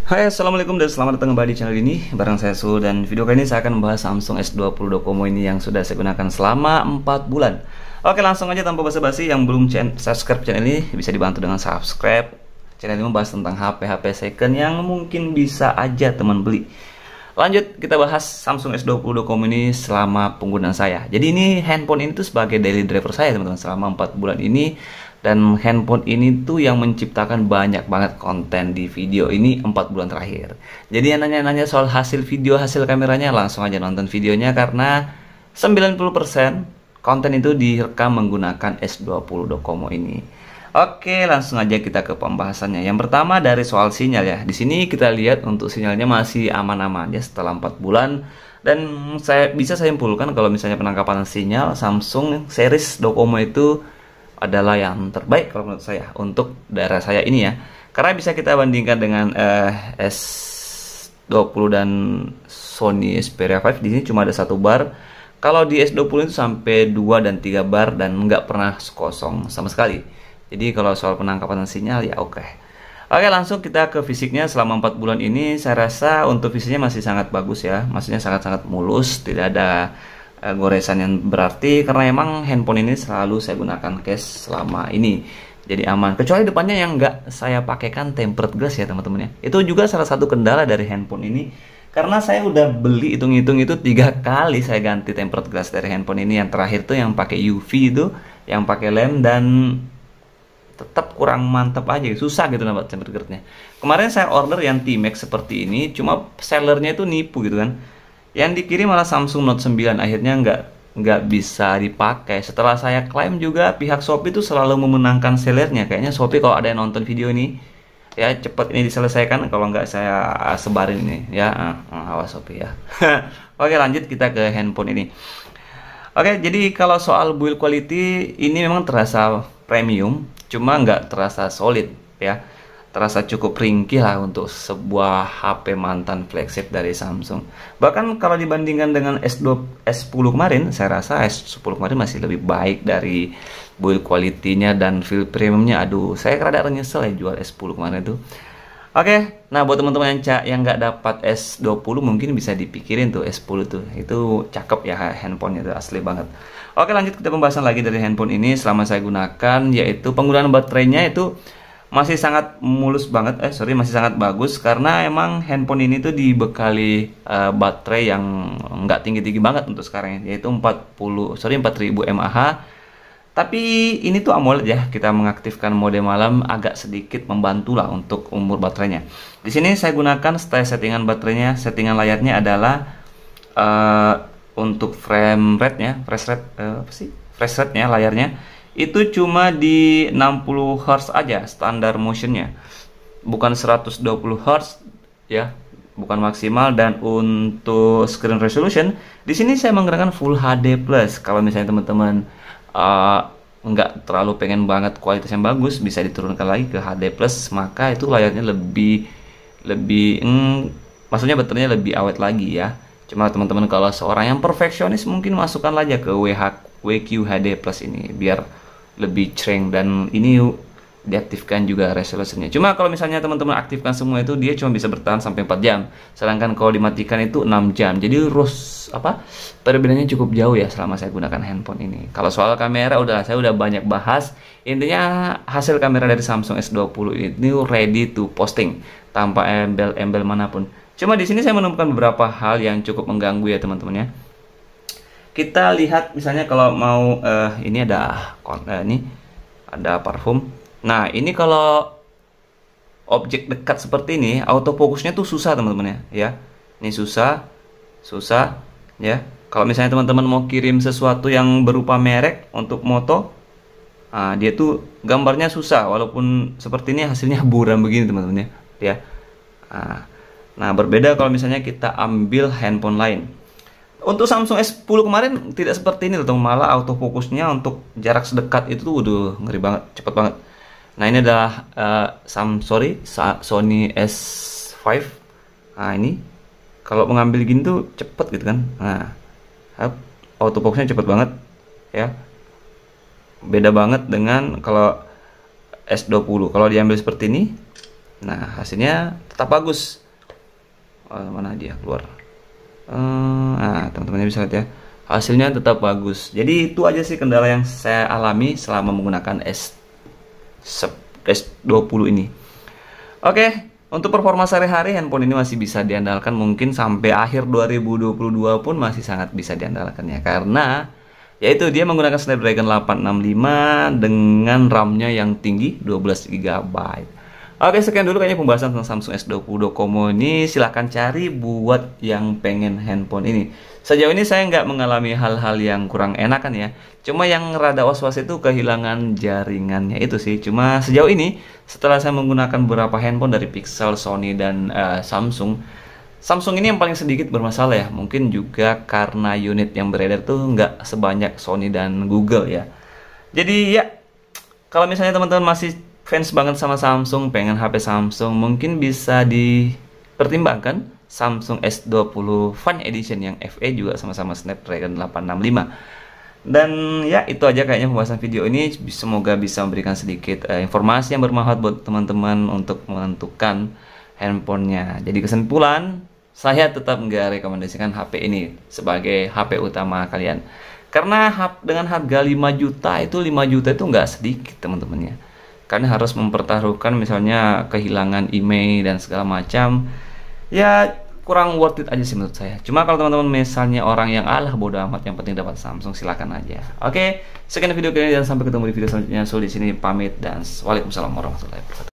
Hai, assalamualaikum dan selamat datang kembali di channel ini. Bareng saya Su, dan video kali ini saya akan membahas Samsung S20 Docomo ini yang sudah saya gunakan selama 4 bulan. Oke, langsung aja tanpa basa-basi. Yang belum subscribe channel ini bisa dibantu dengan subscribe. Channel ini membahas tentang HP second yang mungkin bisa aja teman beli. Lanjut, kita bahas Samsung S20 Docomo ini selama penggunaan saya. Jadi ini handphone ini tuh sebagai daily driver saya teman-teman selama 4 bulan ini. Dan handphone ini tuh yang menciptakan banyak banget konten di video ini 4 bulan terakhir. Jadi yang nanya-nanya soal hasil video, hasil kameranya, langsung aja nonton videonya karena 90% konten itu direkam menggunakan S20 Docomo ini. Oke, langsung aja kita ke pembahasannya. Yang pertama dari soal sinyal ya. Di sini kita lihat untuk sinyalnya masih aman-aman ya setelah 4 bulan. Dan saya simpulkan kalau misalnya penangkapan sinyal Samsung series Docomo itu adalah yang terbaik kalau menurut saya untuk daerah saya ini ya, karena bisa kita bandingkan dengan S20 dan Sony Xperia 5. Di sini cuma ada 1 bar, kalau di S20 itu sampai 2 dan 3 bar dan nggak pernah kosong sama sekali. Jadi kalau soal penangkapan sinyal ya oke, langsung kita ke fisiknya. Selama 4 bulan ini saya rasa untuk fisiknya masih sangat bagus ya, maksudnya sangat-sangat mulus, tidak ada goresan yang berarti, karena emang handphone ini selalu saya gunakan case selama ini, jadi aman. Kecuali depannya yang nggak saya pakaikan tempered glass ya teman-teman ya. Itu juga salah satu kendala dari handphone ini, karena saya udah beli, hitung-hitung itu 3 kali saya ganti tempered glass dari handphone ini. Yang terakhir tuh yang pakai UV itu, yang pakai lem, dan tetap kurang mantap aja, susah gitu dapat tempered glassnya. Kemarin saya order yang T-Max seperti ini, cuma sellernya itu nipu gitu kan. Yang dikirim malah Samsung Note 9, akhirnya nggak bisa dipakai. Setelah saya klaim juga, pihak Shopee itu selalu memenangkan sellernya. Kayaknya Shopee kalau ada yang nonton video ini ya cepet ini diselesaikan, kalau nggak saya sebarin ini ya. Awas Shopee ya. Oke, lanjut kita ke handphone ini. Oke, jadi kalau soal build quality ini memang terasa premium, cuma nggak terasa solid ya. Terasa cukup ringkih lah untuk sebuah HP mantan flagship dari Samsung. Bahkan kalau dibandingkan dengan S10 kemarin, saya rasa S10 kemarin masih lebih baik dari build quality-nya dan feel premiumnya. Aduh, saya rada nyesel ya jual S10 kemarin itu. Oke, nah buat teman-teman yang nggak dapat S20 mungkin bisa dipikirin tuh S10 tuh. Itu cakep ya handphonenya, itu asli banget. Oke, lanjut kita pembahasan lagi dari handphone ini selama saya gunakan, yaitu penggunaan baterainya itu masih sangat mulus banget, masih sangat bagus, karena emang handphone ini tuh dibekali baterai yang nggak tinggi-tinggi banget untuk sekarang, yaitu 4000 mAh. Tapi ini tuh AMOLED ya, kita mengaktifkan mode malam agak sedikit membantu lah untuk umur baterainya. Di sini saya gunakan style settingan baterainya, settingan layarnya adalah untuk frame rate-nya, refresh rate-nya layarnya itu cuma di 60 Hz aja standar motionnya, bukan 120 Hz ya, bukan maksimal. Dan untuk screen resolution di sini saya menggunakan Full HD Plus. Kalau misalnya teman-teman nggak terlalu pengen banget kualitas yang bagus, bisa diturunkan lagi ke HD Plus, maka itu layarnya lebih maksudnya baterainya lebih awet lagi ya. Cuma teman-teman kalau seorang yang perfeksionis mungkin masukkan aja ke WQHD Plus ini biar lebih cereng, dan ini diaktifkan juga resolusinya. Cuma kalau misalnya teman-teman aktifkan semua itu, dia cuma bisa bertahan sampai 4 jam. Sedangkan kalau dimatikan itu 6 jam. Jadi perbedaannya cukup jauh ya selama saya gunakan handphone ini. Kalau soal kamera saya udah banyak bahas. Intinya hasil kamera dari Samsung S20 ini ready to posting tanpa embel-embel manapun. Cuma di sini saya menemukan beberapa hal yang cukup mengganggu ya teman-teman ya. Kita lihat misalnya kalau mau ini ada parfum. Nah, ini kalau objek dekat seperti ini, autofokusnya tuh susah teman-teman ya. Ini susah ya. Kalau misalnya teman-teman mau kirim sesuatu yang berupa merek untuk moto, dia tuh gambarnya susah, walaupun seperti ini hasilnya buram begini teman-teman ya. Nah, berbeda kalau misalnya kita ambil handphone lain. Untuk Samsung S10 kemarin tidak seperti ini loh, malah autofokusnya untuk jarak sedekat itu tuh udah ngeri banget, cepet banget. Nah, ini adalah Sony S5. Nah, ini kalau mengambil gini tuh cepet gitu kan. Nah, autofokusnya cepet banget ya. Beda banget dengan kalau S20. Kalau diambil seperti ini, Nah, hasilnya tetap bagus. Mana dia keluar? Teman-teman bisa lihat ya, hasilnya tetap bagus. Jadi itu aja sih kendala yang saya alami selama menggunakan S20 ini. Oke, untuk performa sehari-hari handphone ini masih bisa diandalkan, mungkin sampai akhir 2022 pun masih sangat bisa diandalkan ya, karena yaitu dia menggunakan Snapdragon 865 dengan RAM-nya yang tinggi 12 GB. Oke, sekian dulu kayaknya pembahasan tentang Samsung S20 Docomo ini. Silahkan cari buat yang pengen handphone ini. Sejauh ini saya nggak mengalami hal-hal yang kurang enakan ya. Cuma yang rada was-was itu kehilangan jaringannya itu sih. Cuma sejauh ini setelah saya menggunakan beberapa handphone dari Pixel, Sony, dan Samsung ini yang paling sedikit bermasalah ya. Mungkin juga karena unit yang beredar tuh nggak sebanyak Sony dan Google ya. Jadi ya, kalau misalnya teman-teman masih fans banget sama Samsung, pengen HP Samsung, mungkin bisa dipertimbangkan Samsung S20 Fun Edition yang FE juga sama-sama Snapdragon 865. Dan ya, itu aja kayaknya pembahasan video ini. Semoga bisa memberikan sedikit informasi yang bermanfaat buat teman-teman untuk menentukan handphonenya. Jadi kesimpulan, saya tetap nggak rekomendasikan HP ini sebagai HP utama kalian. Karena dengan harga 5 juta itu, 5 juta itu nggak sedikit teman-teman ya. Karena harus mempertaruhkan misalnya kehilangan email dan segala macam. Ya kurang worth it aja sih menurut saya. Cuma kalau teman-teman misalnya orang yang bodo amat yang penting dapat Samsung, silakan aja. Oke, sekian video kali ini dan sampai ketemu di video selanjutnya. So di sini pamit dan waalaikumsalam warahmatullahi wabarakatuh.